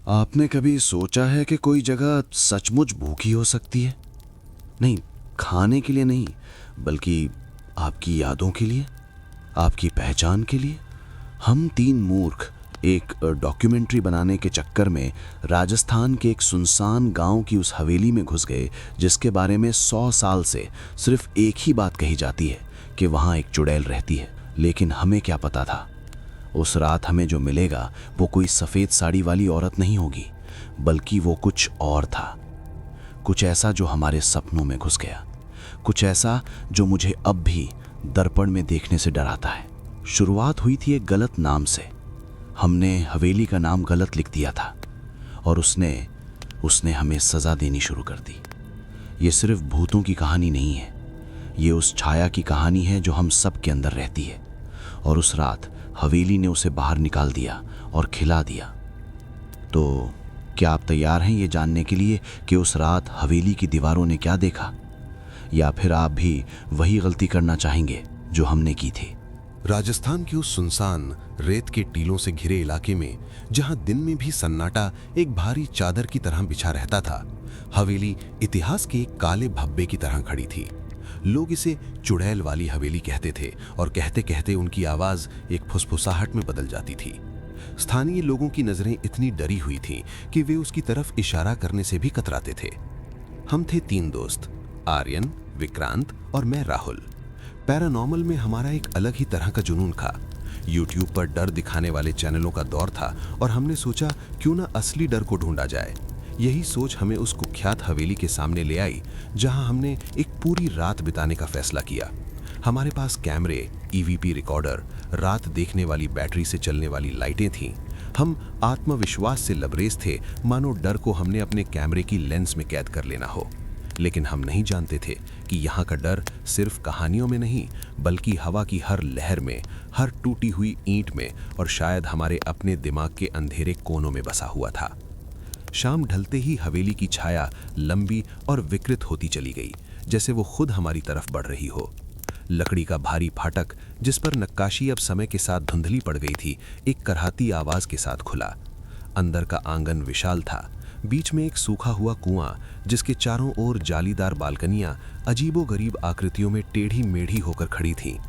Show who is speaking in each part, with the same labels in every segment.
Speaker 1: आपने कभी सोचा है कि कोई जगह सचमुच भूखी हो सकती है? नहीं, खाने के लिए नहीं, बल्कि आपकी यादों के लिए, आपकी पहचान के लिए। हम तीन मूर्ख एक डॉक्यूमेंट्री बनाने के चक्कर में राजस्थान के एक सुनसान गांव की उस हवेली में घुस गए, जिसके बारे में 100 साल से सिर्फ एक ही बात कही जाती है कि वहां एक चुड़ैल रहती है। लेकिन हमें क्या पता था, उस रात हमें जो मिलेगा वो कोई सफ़ेद साड़ी वाली औरत नहीं होगी, बल्कि वो कुछ और था। कुछ ऐसा जो हमारे सपनों में घुस गया, कुछ ऐसा जो मुझे अब भी दर्पण में देखने से डराता है। शुरुआत हुई थी एक गलत नाम से। हमने हवेली का नाम गलत लिख दिया था और उसने हमें सज़ा देनी शुरू कर दी। ये सिर्फ भूतों की कहानी नहीं है, ये उस छाया की कहानी है जो हम सब के अंदर रहती है। और उस रात हवेली ने उसे बाहर निकाल दिया और खिला दिया। तो क्या आप तैयार हैं ये जानने के लिए कि उस रात हवेली की दीवारों ने क्या देखा? या फिर आप भी वही गलती करना चाहेंगे जो हमने की थी?
Speaker 2: राजस्थान के उस सुनसान रेत के टीलों से घिरे इलाके में, जहां दिन में भी सन्नाटा एक भारी चादर की तरह बिछा रहता था, हवेली इतिहास के एक काले भब्बे की तरह खड़ी थी। लोग इसे चुड़ैल वाली हवेली कहते थे और कहते कहते उनकी आवाज एक फुसफुसाहट में बदल जाती थी। स्थानीय लोगों की नजरें इतनी डरी हुई थीं कि वे उसकी तरफ इशारा करने से भी कतराते थे। हम थे तीन दोस्त, आर्यन, विक्रांत और मैं राहुल। पैरानॉर्मल में हमारा एक अलग ही तरह का जुनून था। यूट्यूब पर डर दिखाने वाले चैनलों का दौर था और हमने सोचा क्यों ना असली डर को ढूंढा जाए। यही सोच हमें उस कुख्यात हवेली के सामने ले आई, जहां हमने एक पूरी रात बिताने का फैसला किया। हमारे पास कैमरे, ईवीपी रिकॉर्डर, रात देखने वाली बैटरी से चलने वाली लाइटें थीं। हम आत्मविश्वास से लबरेज थे, मानो डर को हमने अपने कैमरे की लेंस में कैद कर लेना हो। लेकिन हम नहीं जानते थे कि यहाँ का डर सिर्फ कहानियों में नहीं, बल्कि हवा की हर लहर में, हर टूटी हुई ईंट में और शायद हमारे अपने दिमाग के अंधेरे कोनों में बसा हुआ था। शाम ढलते ही हवेली की छाया लंबी और विकृत होती चली गई, जैसे वो खुद हमारी तरफ बढ़ रही हो। लकड़ी का भारी फाटक, जिस पर नक्काशी अब समय के साथ धुंधली पड़ गई थी, एक करहाती आवाज के साथ खुला। अंदर का आंगन विशाल था। बीच में एक सूखा हुआ कुआं, जिसके चारों ओर जालीदार बालकनियां अजीबोगरीब आकृतियों में टेढ़ी मेढ़ी होकर खड़ी थीं।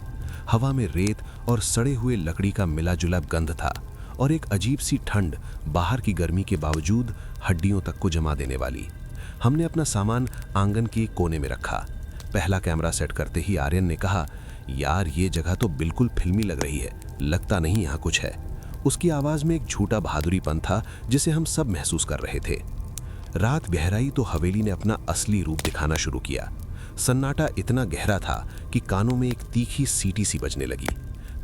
Speaker 2: हवा में रेत और सड़े हुए लकड़ी का मिला-जुला गंध था और एक अजीब सी ठंड, बाहर की गर्मी के बावजूद हड्डियों तक को जमा देने वाली। हमने अपना सामान आंगन के कोने में रखा। पहला कैमरा सेट करते ही आर्यन ने कहा, यार ये जगह तो बिल्कुल फिल्मी लग रही है, लगता नहीं यहाँ कुछ है। उसकी आवाज में एक झूठा बहादुरीपन था जिसे हम सब महसूस कर रहे थे। रात गहराई तो हवेली ने अपना असली रूप दिखाना शुरू किया। सन्नाटा इतना गहरा था कि कानों में एक तीखी सीटी सी बजने लगी।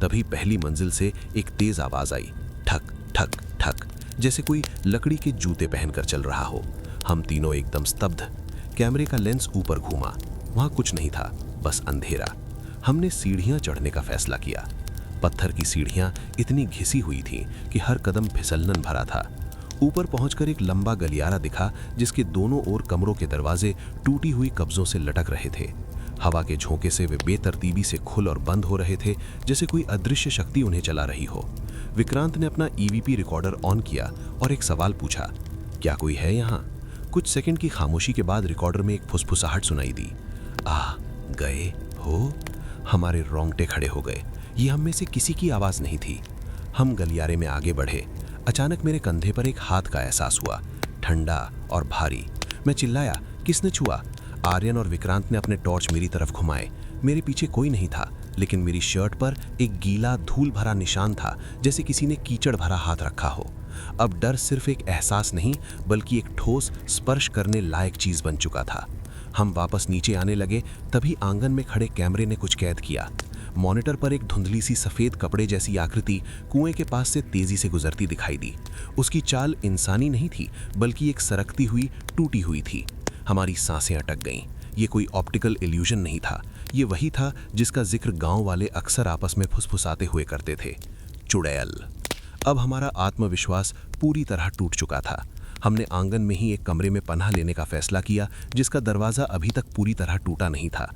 Speaker 2: तभी पहली मंजिल से एक तेज आवाज आई, ठक ठक ठक, जैसे कोई लकड़ी के जूते पहनकर चल रहा हो। हम तीनों एकदम स्तब्ध। कैमरे का लेंस ऊपर घूमा, वहां कुछ नहीं था, बस अंधेरा। हमने सीढ़ियां चढ़ने का फैसला किया। पत्थर की सीढ़ियां इतनी घिसी हुई थीं कि हर कदम फिसलनन भरा था। ऊपर पहुंचकर एक लंबा गलियारा दिखा, जिसके दोनों ओर कमरों के दरवाजे टूटी हुई कब्जों से लटक रहे थे। हवा के झोंके से वे बेतरतीबी से खुल और बंद हो रहे थे, जैसे कोई अदृश्य शक्ति उन्हें चला रही हो। विक्रांत ने अपना ईवीपी रिकॉर्डर ऑन किया और एक सवाल पूछा, क्या कोई है यहाँ? कुछ सेकंड की खामोशी के बाद रिकॉर्डर में एक फुसफुसाहट सुनाई दी, आ गए हो? हमारे रोंगटे खड़े हो गए। ये हम में से किसी की आवाज नहीं थी। हम गलियारे में आगे बढ़े। अचानक मेरे कंधे पर एक हाथ का एहसास हुआ, ठंडा और भारी। मैं चिल्लाया, किसने छुआ? आर्यन और विक्रांत ने अपने टॉर्च मेरी तरफ घुमाए। मेरे पीछे कोई नहीं था, लेकिन मेरी शर्ट पर एक गीला धूल भरा निशान था, जैसे किसी ने कीचड़ भरा हाथ रखा हो। अब डर सिर्फ एक एहसास नहीं, बल्कि एक ठोस, स्पर्श करने लायक चीज बन चुका था। हम वापस नीचे आने लगे, तभी आंगन में खड़े कैमरे ने कुछ कैद किया। मॉनिटर पर एक धुंधली सी सफेद कपड़े जैसी आकृति कुएं के पास से तेजी से गुजरती दिखाई दी। उसकी चाल इंसानी नहीं थी, बल्कि एक सरकती हुई, टूटी हुई थी। हमारी सांसें अटक गईं। ये कोई ऑप्टिकल इल्यूजन नहीं था, ये वही था जिसका जिक्र गांव वाले अक्सर आपस में फुसफुसाते हुए करते थे, चुड़ैल। अब हमारा आत्मविश्वास पूरी तरह टूट चुका था। हमने आंगन में ही एक कमरे में पनाह लेने का फैसला किया, जिसका दरवाजा अभी तक पूरी तरह टूटा नहीं था।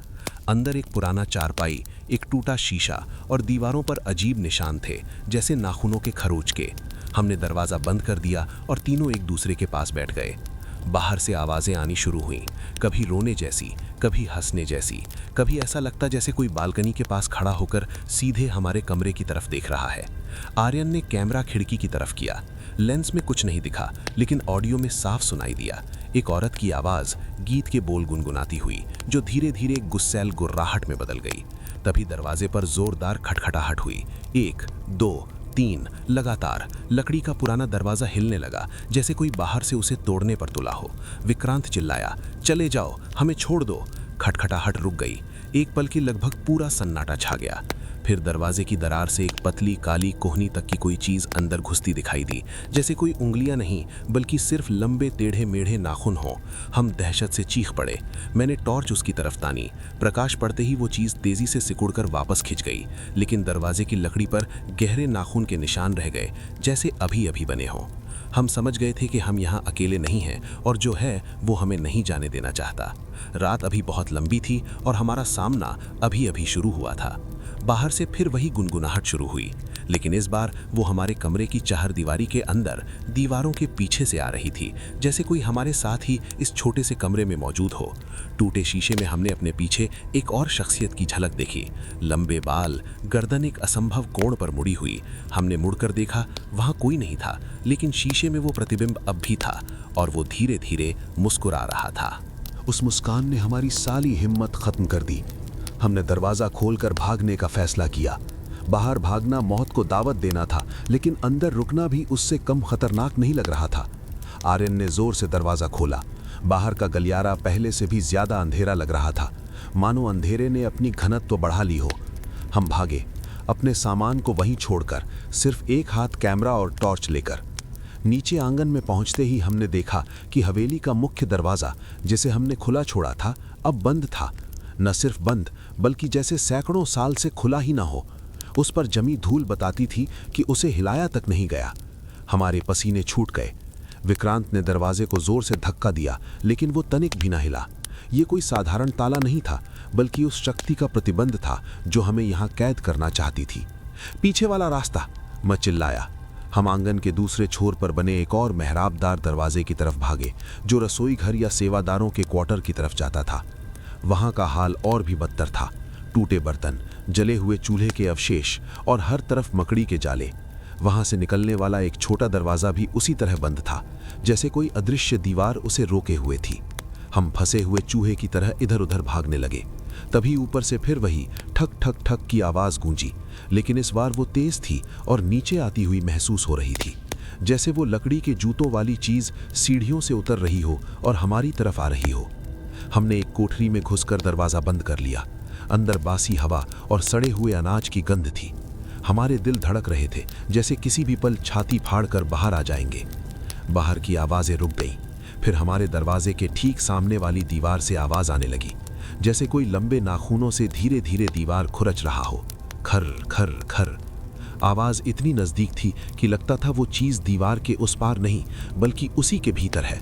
Speaker 2: अंदर एक पुराना चारपाई, एक टूटा शीशा और दीवारों पर अजीब निशान थे, जैसे नाखूनों के खरोच के। हमने दरवाज़ा बंद कर दिया और तीनों एक दूसरे के पास बैठ गए। बाहर से आवाज़ें आनी शुरू हुईं, कभी रोने जैसी, कभी हंसने जैसी, कभी ऐसा लगता जैसे कोई बालकनी के पास खड़ा होकर सीधे हमारे कमरे की तरफ देख रहा है। आर्यन ने कैमरा खिड़की की तरफ किया। लेंस में कुछ नहीं दिखा, लेकिन ऑडियो में साफ सुनाई दिया। एक औरत की आवाज़ गीत के बोल गुनगुनाती हुई, जो धीरे धीरे गुस्सैल गुर्राहट में बदल गई। तभी दरवाजे पर जोरदार खटखटाहट हुई। 1, 2, 3 लगातार। लकड़ी का पुराना दरवाजा हिलने लगा, जैसे कोई बाहर से उसे तोड़ने पर तुला हो। विक्रांत चिल्लाया, चले जाओ, हमें छोड़ दो। खटखटाहट रुक गई। एक पल के लगभग पूरा सन्नाटा छा गया। फिर दरवाजे की दरार से एक पतली काली कोहनी तक की कोई चीज अंदर घुसती दिखाई दी, जैसे कोई उंगलियां नहीं, बल्कि सिर्फ लंबे टेढ़े मेढ़े नाखून हो। हम दहशत से चीख पड़े। मैंने टॉर्च उसकी तरफ तानी। प्रकाश पड़ते ही वो चीज तेजी से सिकुड़कर वापस खिंच गई, लेकिन दरवाजे की लकड़ी पर गहरे नाखून के निशान रह गए, जैसे अभी अभी बने हों। हम समझ गए थे कि हम यहाँ अकेले नहीं हैं, और जो है वो हमें नहीं जाने देना चाहता। रात अभी बहुत लंबी थी और हमारा सामना अभी अभी शुरू हुआ था। बाहर से फिर वही गुनगुनाहट शुरू हुई, लेकिन इस बार वो हमारे कमरे की चारदीवारी के अंदर, दीवारों के पीछे से आ रही थी, जैसे कोई हमारे साथ ही इस छोटे से कमरे में मौजूद हो। टूटे शीशे में हमने अपने पीछे एक और शख्सियत की झलक देखी। लंबे बाल, गर्दन एक असंभव कोण पर मुड़ी हुई। हमने मुड़कर देखा, वहाँ कोई नहीं था, लेकिन शीशे में वो प्रतिबिंब अब भी था, और वो धीरे धीरे मुस्कुरा रहा था।
Speaker 1: उस मुस्कान ने हमारी सारी हिम्मत खत्म कर दी। हमने दरवाजा खोलकर भागने का फैसला किया। बाहर भागना मौत को दावत देना था, लेकिन अंदर रुकना भी उससे कम खतरनाक नहीं लग रहा था। आर्यन ने जोर से दरवाजा खोला। बाहर का गलियारा पहले से भी ज्यादा अंधेरा लग रहा था, मानो अंधेरे ने अपनी घनत्व बढ़ा ली हो। हम भागे, अपने सामान को वहीं छोड़कर, सिर्फ एक हाथ कैमरा और टॉर्च लेकर। नीचे आंगन में पहुंचते ही हमने देखा कि हवेली का मुख्य दरवाजा, जिसे हमने खुला छोड़ा था, अब बंद था। न सिर्फ बंद, बल्कि जैसे सैकड़ों साल से खुला ही ना हो। उस पर जमी धूल बताती थी कि उसे हिलाया तक नहीं गया। हमारे पसीने छूट गए। विक्रांत ने दरवाजे को जोर से धक्का दिया, लेकिन वो तनिक भी ना हिला। ये कोई साधारण ताला नहीं था, बल्कि उस शक्ति का प्रतिबंध था जो हमें यहाँ कैद करना चाहती थी। पीछे वाला रास्ता, मैं चिल्लाया। हम आंगन के दूसरे छोर पर बने एक और मेहराबदार दरवाजे की तरफ भागे, जो रसोई घर या सेवादारों के क्वार्टर की तरफ जाता था। वहां का हाल और भी बदतर था। टूटे बर्तन, जले हुए चूल्हे के अवशेष और हर तरफ मकड़ी के जाले। वहां से निकलने वाला एक छोटा दरवाजा भी उसी तरह बंद था, जैसे कोई अदृश्य दीवार उसे रोके हुए थी। हम फंसे हुए चूहे की तरह इधर उधर भागने लगे। तभी ऊपर से फिर वही ठक ठक ठक की आवाज गूंजी, लेकिन इस बार वो तेज थी और नीचे आती हुई महसूस हो रही थी, जैसे वो लकड़ी के जूतों वाली चीज सीढ़ियों से उतर रही हो और हमारी तरफ आ रही हो। हमने एक कोठरी में घुसकर दरवाजा बंद कर लिया। अंदर बासी हवा और सड़े हुए अनाज की गंध थी। हमारे दिल धड़क रहे थे, जैसे किसी भी पल छाती फाड़कर बाहर आ जाएंगे। बाहर की आवाजें रुक गईं। फिर हमारे दरवाजे के ठीक सामने वाली दीवार से आवाज आने लगी, जैसे कोई लंबे नाखूनों से धीरे धीरे दीवार खुरच रहा हो। खर खर खर। आवाज इतनी नजदीक थी कि लगता था वो चीज दीवार के उस पार नहीं, बल्कि उसी के भीतर है।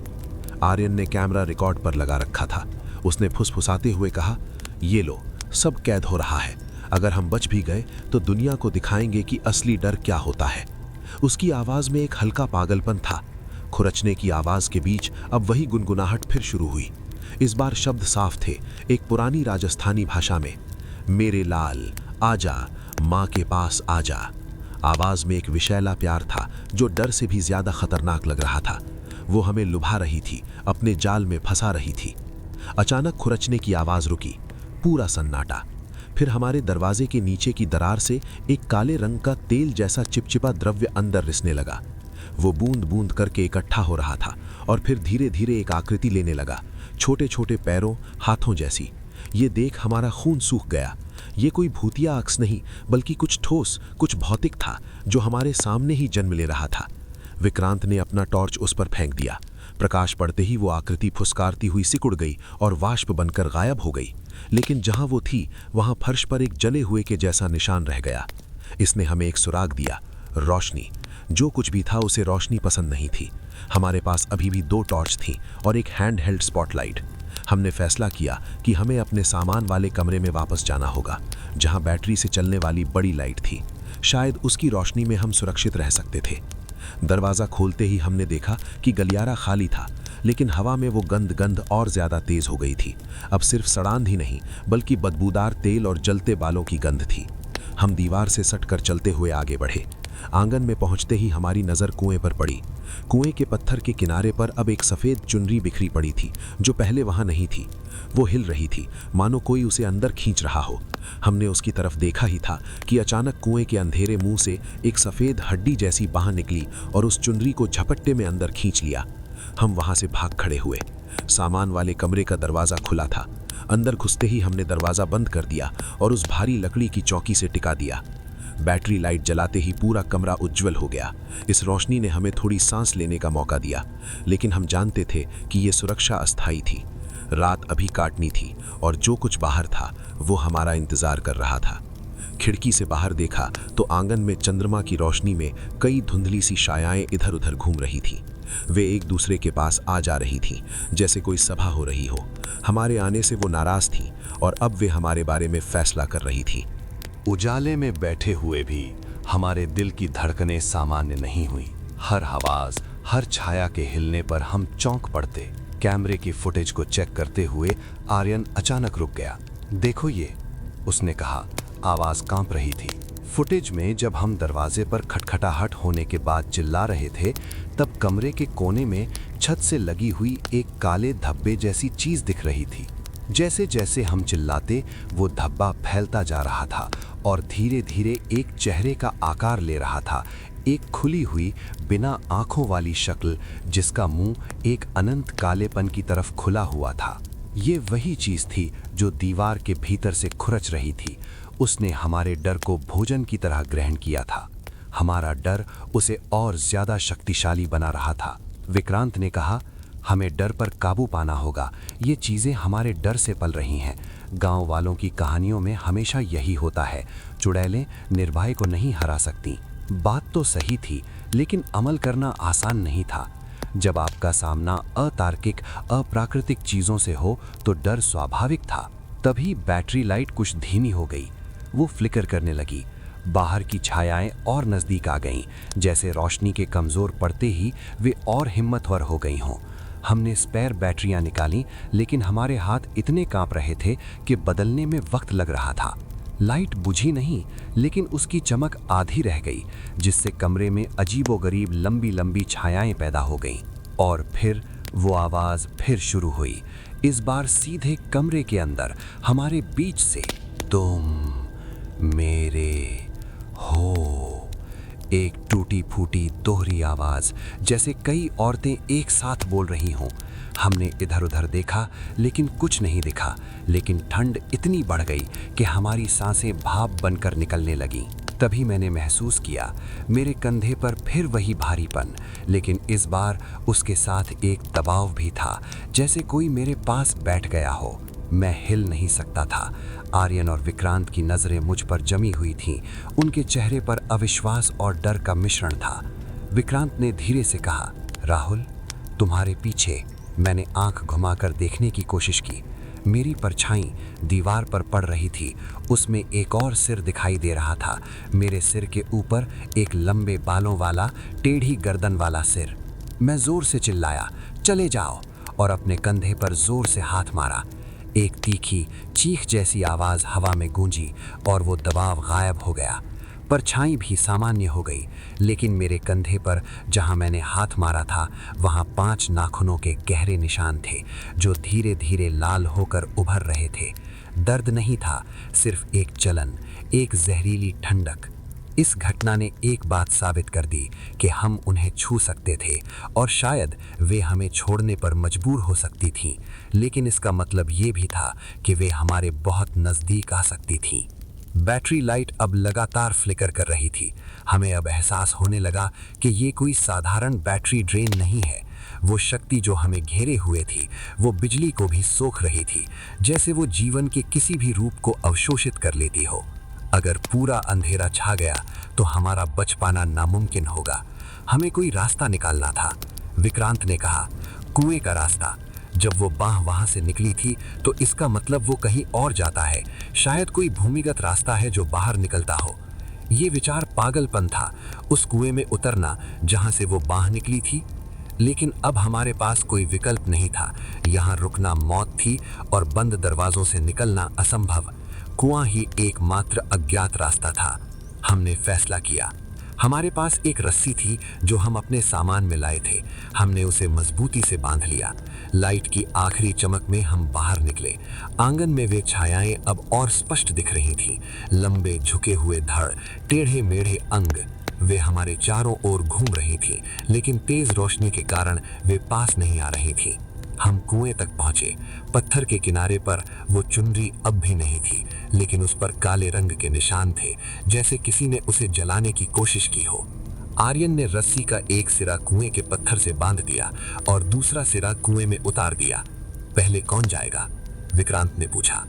Speaker 1: आर्यन ने कैमरा रिकॉर्ड पर लगा रखा था। उसने फुसफुसाते हुए कहा, ये लो, सब कैद हो रहा है। अगर हम बच भी गए तो दुनिया को दिखाएंगे कि असली डर क्या होता है। उसकी आवाज में एक हल्का पागलपन था। खुरचने की आवाज के बीच अब वही गुनगुनाहट फिर शुरू हुई। इस बार शब्द साफ थे, एक पुरानी राजस्थानी भाषा में। मेरे लाल आजा, माँ के पास आजा। आवाज में एक विषैला प्यार था जो डर से भी ज्यादा खतरनाक लग रहा था। वो हमें लुभा रही थी, अपने जाल में फंसा रही थी। अचानक खुरचने की आवाज रुकी। पूरा सन्नाटा। फिर हमारे दरवाजे के नीचे की दरार से एक काले रंग का तेल जैसा चिपचिपा द्रव्य अंदर रिसने लगा। वो बूंद बूंद करके इकट्ठा हो रहा था और फिर धीरे धीरे एक आकृति लेने लगा, छोटे छोटे पैरों, हाथों जैसी। ये देख हमारा खून सूख गया। ये कोई भूतिया अक्स नहीं, बल्कि कुछ ठोस, कुछ भौतिक था, जो हमारे सामने ही जन्म ले रहा था। विक्रांत ने अपना टॉर्च उस पर फेंक दिया। प्रकाश पड़ते ही वो आकृति फुसकारती हुई सिकुड़ गई और वाष्प बनकर गायब हो गई। लेकिन जहां वो थी, वहां फर्श पर एक जले हुए के जैसा निशान रह गया। इसने हमें एक सुराग दिया, रोशनी। जो कुछ भी था उसे रोशनी पसंद नहीं थी। हमारे पास अभी भी 2 टॉर्च थीं और एक हैंड हेल्ड स्पॉटलाइट।
Speaker 3: हमने फैसला किया कि हमें अपने सामान वाले कमरे में वापस जाना होगा, जहां बैटरी से चलने वाली बड़ी लाइट थी। शायद उसकी रोशनी में हम सुरक्षित रह सकते थे। दरवाज़ा खोलते ही हमने देखा कि गलियारा खाली था, लेकिन हवा में वो गंध और ज़्यादा तेज़ हो गई थी। अब सिर्फ सड़ांध ही नहीं, बल्कि बदबूदार तेल और जलते बालों की गंध थी। हम दीवार से सटकर चलते हुए आगे बढ़े। आंगन में पहुंचते ही हमारी नज़र कुएं पर पड़ी। कुएं के पत्थर के किनारे पर अब एक सफ़ेद चुनरी बिखरी पड़ी थी, जो पहले वहां नहीं थी। वो हिल रही थी, मानो कोई उसे अंदर खींच रहा हो। हमने उसकी तरफ देखा ही था कि अचानक कुएं के अंधेरे मुंह से एक सफ़ेद हड्डी जैसी बाह निकली और उस चुनरी को झपट्टे में अंदर खींच लिया। हम वहां से भाग खड़े हुए। सामान वाले कमरे का दरवाज़ा खुला था। अंदर घुसते ही हमने दरवाज़ा बंद कर दिया और उस भारी लकड़ी की चौकी से टिका दिया। बैटरी लाइट जलाते ही पूरा कमरा उज्जवल हो गया। इस रोशनी ने हमें थोड़ी सांस लेने का मौका दिया, लेकिन हम जानते थे कि ये सुरक्षा अस्थायी थी। रात अभी काटनी थी और जो कुछ बाहर था वो हमारा इंतजार कर रहा था। खिड़की से बाहर देखा तो आंगन में चंद्रमा की रोशनी में कई धुंधली सी छायाएं इधर उधर घूम रही थी। वे एक दूसरे के पास आ जा रही थी, जैसे कोई सभा हो रही हो। हमारे आने से वो नाराज थी और अब वे हमारे बारे में फैसला कर रही थी।
Speaker 4: उजाले में बैठे हुए भी हमारे दिल की धड़कनें सामान्य नहीं हुई। हर आवाज, हर छाया के हिलने पर हम चौंक पड़ते। कैमरे की फुटेज को चेक करते हुए आर्यन अचानक रुक गया। देखो ये, उसने कहा। आवाज कांप रही थी। फुटेज में जब हम दरवाजे पर खटखटाहट होने के बाद चिल्ला रहे थे, तब कमरे के कोने में छत से लगी हुई एक काले धब्बे जैसी चीज दिख रही थी। जैसे जैसे हम चिल्लाते, वो धब्बा फैलता जा रहा था और धीरे धीरे एक चेहरे का आकार ले रहा था। एक खुली हुई, बिना आंखों वाली शक्ल, जिसका मुंह एक अनंत कालेपन की तरफ खुला हुआ था। ये वही चीज थी जो दीवार के भीतर से खुरच रही थी। उसने हमारे डर को भोजन की तरह ग्रहण किया था। हमारा डर उसे और ज्यादा शक्तिशाली बना रहा था। विक्रांत ने कहा, हमें डर पर काबू पाना होगा। ये चीजें हमारे डर से पल रही हैं। गांव वालों की कहानियों में हमेशा यही होता है, चुड़ैलें निर्भय को नहीं हरा सकती। बात तो सही थी, लेकिन अमल करना आसान नहीं था। जब आपका सामना अतार्किक, अप्राकृतिक चीजों से हो तो डर स्वाभाविक था। तभी बैटरी लाइट कुछ धीमी हो गई। वो फ्लिकर करने लगी। बाहर की छायाएं और नजदीक आ गईं, जैसे रोशनी के कमजोर पड़ते ही वे और हिम्मतवर हो गई हों। हमने स्पेयर बैटरियां निकाली, लेकिन हमारे हाथ इतने कांप रहे थे कि बदलने में वक्त लग रहा था। लाइट बुझी नहीं, लेकिन उसकी चमक आधी रह गई, जिससे कमरे में अजीबोगरीब लंबी लंबी छायाएं पैदा हो गईं। और फिर वो आवाज फिर शुरू हुई, इस बार सीधे कमरे के अंदर हमारे बीच से। तुम मेरे हो। एक टूटी फूटी दोहरी आवाज, जैसे कई औरतें एक साथ बोल रही हों। हमने इधर उधर देखा, लेकिन कुछ नहीं दिखा। लेकिन ठंड इतनी बढ़ गई कि हमारी सांसें भाप बनकर निकलने लगीं। तभी मैंने महसूस किया, मेरे कंधे पर फिर वही भारीपन, लेकिन इस बार उसके साथ एक दबाव भी था, जैसे कोई मेरे पास बैठ गया हो। मैं हिल नहीं सकता था। आर्यन और विक्रांत की नज़रें मुझ पर जमी हुई थीं। उनके चेहरे पर अविश्वास और डर का मिश्रण था। विक्रांत ने धीरे से कहा, राहुल, तुम्हारे पीछे। मैंने आंख घुमाकर देखने की कोशिश की। मेरी परछाई दीवार पर पड़ रही थी। उसमें एक और सिर दिखाई दे रहा था। मेरे सिर के ऊपर एक लंबे बालों वाला, टेढ़ी गर्दन वाला सिर। मैं जोर से चिल्लाया, चले जाओ, और अपने कंधे पर जोर से हाथ मारा। एक तीखी चीख जैसी आवाज हवा में गूंजी और वो दबाव गायब हो गया। परछाई भी सामान्य हो गई, लेकिन मेरे कंधे पर जहां मैंने हाथ मारा था, वहां 5 नाखूनों के गहरे निशान थे, जो धीरे धीरे लाल होकर उभर रहे थे। दर्द नहीं था, सिर्फ एक जलन, एक जहरीली ठंडक। इस घटना ने एक बात साबित कर दी कि हम उन्हें छू सकते थे और शायद वे हमें छोड़ने पर मजबूर हो सकती थीं, लेकिन इसका मतलब ये भी था कि वे हमारे बहुत नज़दीक आ सकती थीं। बैटरी लाइट अब लगातार फ्लिकर कर रही थी। हमें अब एहसास होने लगा कि ये कोई साधारण बैटरी ड्रेन नहीं है। वो शक्ति जो हमें घेरे हुए थी, वो बिजली को भी सोख रही थी, जैसे वो जीवन के किसी भी रूप को अवशोषित कर लेती हो। अगर पूरा अंधेरा छा गया तो हमारा बच पाना नामुमकिन होगा। हमें कोई रास्ता निकालना था। विक्रांत ने कहा, कुएं का रास्ता।
Speaker 3: जब वो बाह वहां से निकली थी तो इसका मतलब वो कहीं और जाता है, शायद कोई भूमिगत रास्ता है जो बाहर निकलता हो। ये विचार पागलपन था, उस कुएं में उतरना जहां से वो बाह निकली थी। लेकिन अब हमारे पास कोई विकल्प नहीं था, यहाँ रुकना मौत थी और बंद दरवाजों से निकलना असंभव। कुआं ही एकमात्र अज्ञात रास्ता था। हमने फैसला किया। हमारे पास एक रस्सी थी जो हम अपने सामान में लाए थे। हमने उसे मजबूती से बांध लिया। लाइट की आखिरी चमक में हम बाहर निकले। आंगन में वे छायाएं अब और स्पष्ट दिख रही थीं। लंबे झुके हुए धड़, टेढ़े मेढ़े अंग, वे हमारे चारों ओर घूम रही थीं, लेकिन तेज रोशनी के कारण वे पास नहीं आ रही थीं। हम कुएं तक पहुंचे। पत्थर के किनारे पर वो चुनरी अब भी नहीं थी, लेकिन उस पर काले रंग के निशान थे, जैसे किसी ने उसे जलाने की कोशिश की हो। आर्यन ने रस्सी का एक सिरा कुएं के पत्थर से बांध दिया और दूसरा सिरा कुएं में उतार दिया। पहले कौन जाएगा? विक्रांत ने पूछा।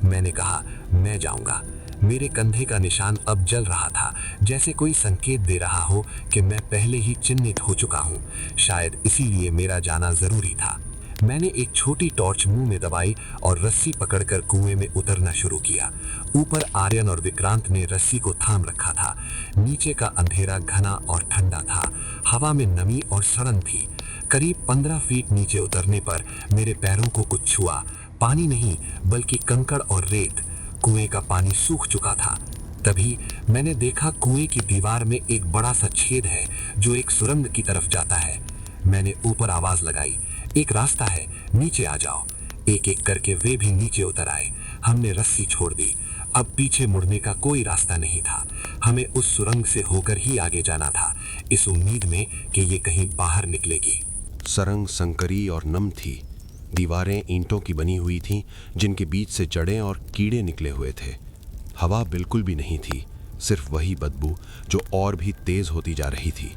Speaker 3: मैंने कहा, मैं जाऊंगा। मेरे कंधे का निशान अब जल रहा था, जैसे कोई संकेत दे रहा हो कि मैं पहले ही चिन्हित हो चुका हूं। शायद इसीलिए मेरा जाना जरूरी था। मैंने एक छोटी टॉर्च मुंह में दबाई और रस्सी पकड़कर कुएं में उतरना शुरू किया। ऊपर आर्यन और विक्रांत ने रस्सी को थाम रखा था। नीचे का अंधेरा घना और ठंडा था। हवा में नमी और सड़न थी। करीब 15 फीट नीचे उतरने पर मेरे पैरों को कुछ छुआ। पानी नहीं, बल्कि कंकड़ और रेत। कुएं का पानी सूख चुका था। तभी मैंने देखा कुएं की दीवार में एक बड़ा सा छेद है जो एक सुरंग की तरफ जाता है। मैंने ऊपर आवाज लगाई, एक रास्ता है, नीचे आ जाओ। एक एक करके वे भी नीचे उतर आए। हमने रस्सी छोड़ दी। अब पीछे मुड़ने का कोई रास्ता नहीं था। हमें उस सुरंग से होकर ही आगे जाना था, इस उम्मीद में कि ये कहीं बाहर निकलेगी।
Speaker 2: सरंग संकरी और नम थी। दीवारें ईंटों की बनी हुई थीं, जिनके बीच से जड़ें और कीड़े निकले हुए थे। हवा बिल्कुल भी नहीं थी, सिर्फ वही बदबू जो और भी तेज होती जा रही थी।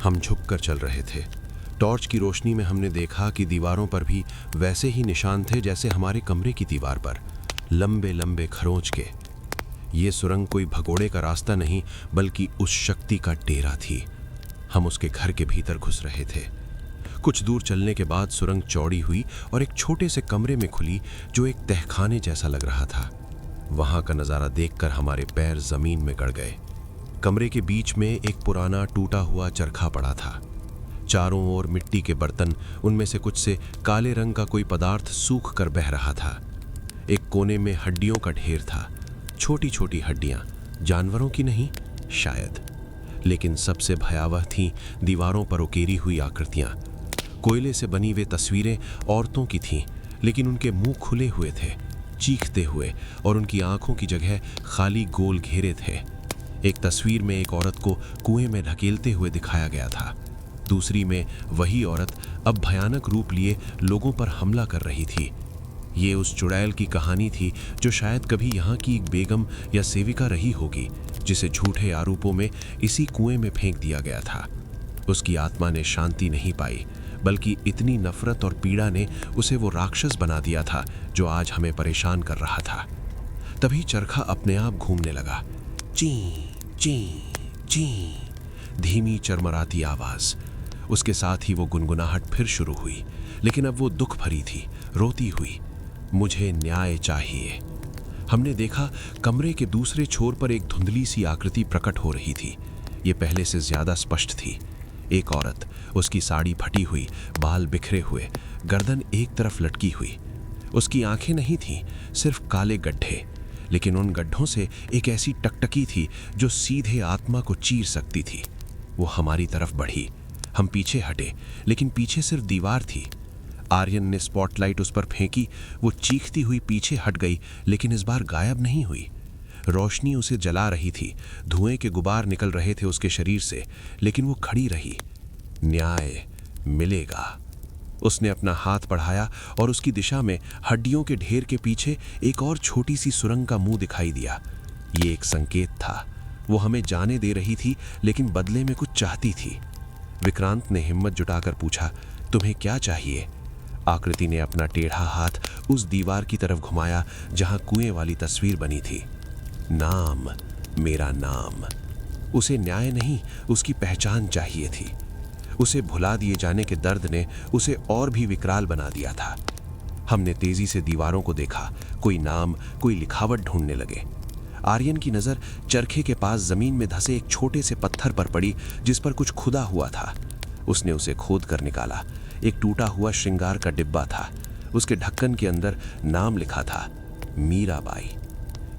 Speaker 2: हम झुककर चल रहे थे। टॉर्च की रोशनी में हमने देखा कि दीवारों पर भी वैसे ही निशान थे जैसे हमारे कमरे की दीवार पर, लंबे लंबे खरोंच के। ये सुरंग कोई भगोड़े का रास्ता नहीं, बल्कि उस शक्ति का डेरा थी। हम उसके घर के भीतर घुस रहे थे। कुछ दूर चलने के बाद सुरंग चौड़ी हुई और एक छोटे से कमरे में खुली जो एक तहखाने जैसा लग रहा था। वहां का नजारा देखकर हमारे पैर जमीन में गड़ गए। कमरे के बीच में एक पुराना टूटा हुआ चरखा पड़ा था। चारों ओर मिट्टी के बर्तन, उनमें से कुछ से काले रंग का कोई पदार्थ सूख कर बह रहा था। एक कोने में हड्डियों का ढेर था, छोटी छोटी हड्डियां, जानवरों की नहीं शायद। लेकिन सबसे भयावह थीं दीवारों पर उकेरी हुई आकृतियां। कोयले से बनी वे तस्वीरें औरतों की थीं, लेकिन उनके मुंह खुले हुए थे, चीखते हुए, और उनकी आंखों की जगह खाली गोल घेरे थे। एक तस्वीर में एक औरत को कुएं में ढकेलते हुए दिखाया गया था। दूसरी में वही औरत अब भयानक रूप लिए लोगों पर हमला कर रही थी। ये उस चुड़ैल की कहानी थी जो शायद कभी यहाँ की एक बेगम या सेविका रही होगी, जिसे झूठे आरोपों में इसी कुएं में फेंक दिया गया था। उसकी आत्मा ने शांति नहीं पाई, बल्कि इतनी नफरत और पीड़ा ने उसे वो राक्षस बना दिया था जो आज हमें परेशान कर रहा था। तभी चरखा अपने आप घूमने लगा। ची ची ची, धीमी चरमराती आवाज। उसके साथ ही वो गुनगुनाहट फिर शुरू हुई, लेकिन अब वो दुख भरी थी, रोती हुई। मुझे न्याय चाहिए। हमने देखा कमरे के दूसरे छोर पर एक धुंधली सी आकृति प्रकट हो रही थी। ये पहले से ज्यादा स्पष्ट थी। एक औरत, उसकी साड़ी फटी हुई, बाल बिखरे हुए, गर्दन एक तरफ लटकी हुई। उसकी आंखें नहीं थीं, सिर्फ काले गड्ढे, लेकिन उन गड्ढों से एक ऐसी टकटकी थी जो सीधे आत्मा को चीर सकती थी। वो हमारी तरफ बढ़ी। हम पीछे हटे, लेकिन पीछे सिर्फ दीवार थी। आर्यन ने स्पॉटलाइट उस पर फेंकी। वो चीखती हुई पीछे हट गई, लेकिन इस बार गायब नहीं हुई। रोशनी उसे जला रही थी, धुएं के गुबार निकल रहे थे उसके शरीर से, लेकिन वो खड़ी रही। न्याय मिलेगा। उसने अपना हाथ बढ़ाया और उसकी दिशा में हड्डियों के ढेर के पीछे एक और छोटी सी सुरंग का मुंह दिखाई दिया। ये एक संकेत था। वो हमें जाने दे रही थी, लेकिन बदले में कुछ चाहती थी। विक्रांत ने हिम्मत जुटाकर पूछा, तुम्हें क्या चाहिए? आकृति ने अपना टेढ़ा हाथ उस दीवार की तरफ घुमाया जहां कुएं वाली तस्वीर बनी थी। नाम, मेरा नाम। उसे न्याय नहीं, उसकी पहचान चाहिए थी।
Speaker 3: उसे भुला दिए जाने के दर्द ने उसे और भी विकराल बना दिया था। हमने तेजी से दीवारों को देखा, कोई नाम, कोई लिखावट ढूंढने लगे। आर्यन की नजर चरखे के पास जमीन में धंसे एक छोटे से पत्थर पर पड़ी जिस पर कुछ खुदा हुआ था। उसने उसे खोद कर निकाला। एक टूटा हुआ श्रृंगार का डिब्बा था। उसके ढक्कन के अंदर नाम लिखा था, मीराबाई।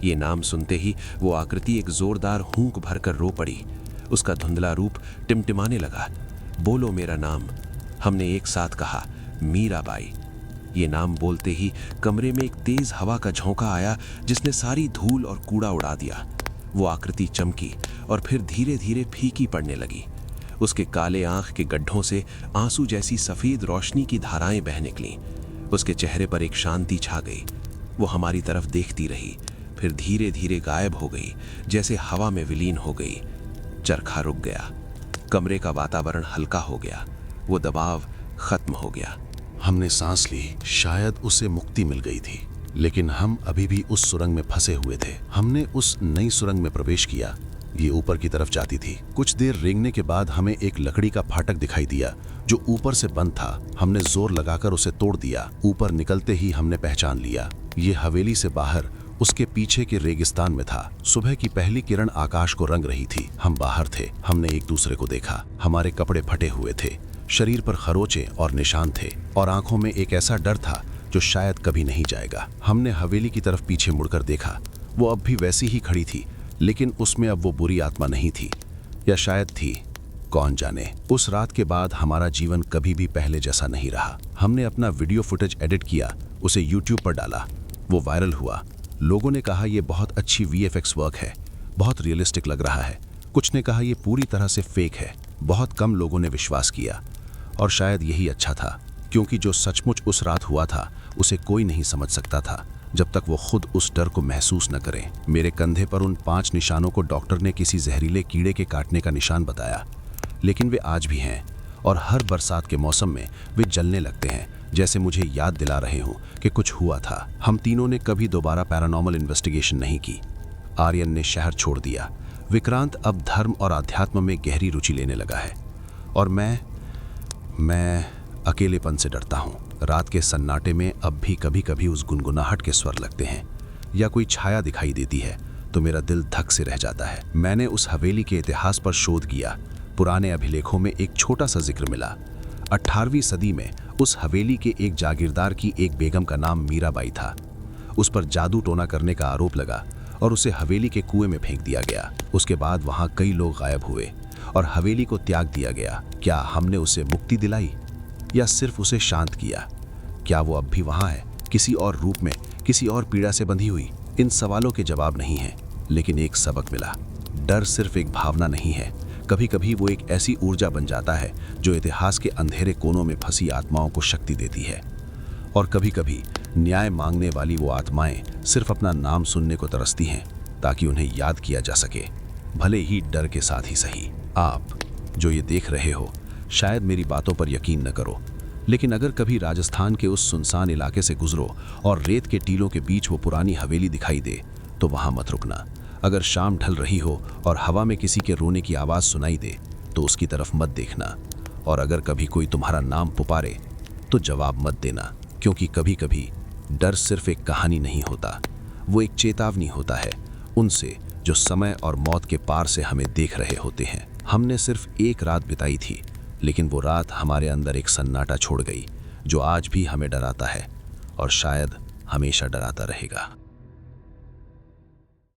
Speaker 3: ये नाम सुनते ही वो आकृति एक जोरदार हूंक भरकर रो पड़ी। उसका धुंधला रूप टिमटिमाने लगा। बोलो मेरा नाम, हमने एक साथ कहा, मीराबाई। ये नाम बोलते ही कमरे में एक तेज हवा का झोंका आया जिसने सारी धूल और कूड़ा उड़ा दिया। वो आकृति चमकी और फिर धीरे धीरे फीकी पड़ने लगी। उसके काले आंख के गड्ढों से आंसू जैसी सफेद रोशनी की धाराएं बह निकलीं। उसके चेहरे पर एक शांति छा गई। वो हमारी तरफ देखती रही, फिर धीरे धीरे गायब हो गई, जैसे हवा में विलीन हो गई। चरखा रुक गया। कमरे का वातावरण हल्का हो गया। वो दबाव खत्म हो गया।
Speaker 2: हमने सांस ली। शायद उसे मुक्ति मिल गई थी, लेकिन हम अभी भी उस सुरंग में फंसे हुए थे। हमने उस नई सुरंग में प्रवेश किया। ये ऊपर की तरफ जाती थी। कुछ देर रेंगने के बाद हमें एक लकड़ी का फाटक दिखाई दिया जो ऊपर से बंद था। हमने जोर लगाकर उसे तोड़ दिया। ऊपर निकलते ही हमने पहचान लिया, ये हवेली से बाहर उसके पीछे के रेगिस्तान में था। सुबह की पहली किरण आकाश को रंग रही थी। हम बाहर थे। हमने एक दूसरे को देखा। हमारे कपड़े फटे हुए थे, शरीर पर खरोचे और निशान थे, और आंखों में एक ऐसा डर था जो शायद कभी नहीं जाएगा। हमने हवेली की तरफ पीछे मुड़कर देखा। वो अब भी वैसी ही खड़ी थी, लेकिन उसमें अब वो बुरी आत्मा नहीं थी, या शायद थी, कौन जाने। उस रात के बाद हमारा जीवन कभी भी पहले जैसा नहीं रहा। हमने अपना वीडियो फुटेज एडिट किया, उसे YouTube पर डाला। वो वायरल हुआ। लोगों ने कहा यह बहुत अच्छी VFX वर्क है, बहुत रियलिस्टिक लग रहा है। कुछ ने कहा यह पूरी तरह से फेक है। बहुत कम लोगों ने विश्वास किया, और शायद यही अच्छा था, क्योंकि जो सचमुच उस रात हुआ था उसे कोई नहीं समझ सकता था जब तक वो खुद उस डर को महसूस न करे। मेरे कंधे पर उन 5 निशानों को डॉक्टर ने किसी जहरीले कीड़े के काटने का निशान बताया, लेकिन वे आज भी हैं, और हर बरसात के मौसम में वे जलने लगते हैं, जैसे मुझे याद दिला रहे हों कि कुछ हुआ था। हम तीनों ने कभी दोबारा पैरानॉर्मल इन्वेस्टिगेशन नहीं की। आर्यन ने शहर छोड़ दिया। विक्रांत अब धर्म और अध्यात्म में गहरी रुचि लेने लगा है, और मैं अकेलेपन से डरता हूँ। रात के सन्नाटे में अब भी कभी कभी उस गुनगुनाहट के स्वर लगते हैं, या कोई छाया दिखाई देती है तो मेरा दिल धक से रह जाता है। मैंने उस हवेली के इतिहास पर शोध किया। पुराने अभिलेखों में एक छोटा सा जिक्र मिला। 18वीं सदी में उस हवेली के एक जागीरदार की एक बेगम का नाम मीराबाई था। उस पर जादू टोना करने का आरोप लगा और उसे हवेली के कुएं में फेंक दिया गया। उसके बाद वहां कई लोग गायब हुए और हवेली को त्याग दिया गया। क्या हमने उसे मुक्ति दिलाई, या सिर्फ उसे शांत किया? क्या वो अब भी वहां है, किसी और रूप में, किसी और पीड़ा से बंधी हुई? इन सवालों के जवाब नहीं हैं, लेकिन एक सबक मिला। डर सिर्फ एक भावना नहीं है, कभी कभी वो एक ऐसी ऊर्जा बन जाता है जो इतिहास के अंधेरे कोनों में फंसी आत्माओं को शक्ति देती है। और कभी कभी न्याय मांगने वाली वो आत्माएं सिर्फ अपना नाम सुनने को तरसती हैं, ताकि उन्हें याद किया जा सके, भले ही डर के साथ ही सही। आप जो ये देख रहे हो, शायद मेरी बातों पर यकीन न करो, लेकिन अगर कभी राजस्थान के उस सुनसान इलाके से गुजरो और रेत के टीलों के बीच वो पुरानी हवेली दिखाई दे, तो वहां मत रुकना। अगर शाम ढल रही हो और हवा में किसी के रोने की आवाज़ सुनाई दे, तो उसकी तरफ मत देखना। और अगर कभी कोई तुम्हारा नाम पुकारे, तो जवाब मत देना, क्योंकि कभी कभी डर सिर्फ एक कहानी नहीं होता, वो एक चेतावनी होता है उनसे जो समय और मौत के पार से हमें देख रहे होते हैं। हमने सिर्फ एक रात बिताई थी, लेकिन वो रात हमारे अंदर एक सन्नाटा छोड़ गई जो आज भी हमें डराता है और शायद हमेशा डराता रहेगा।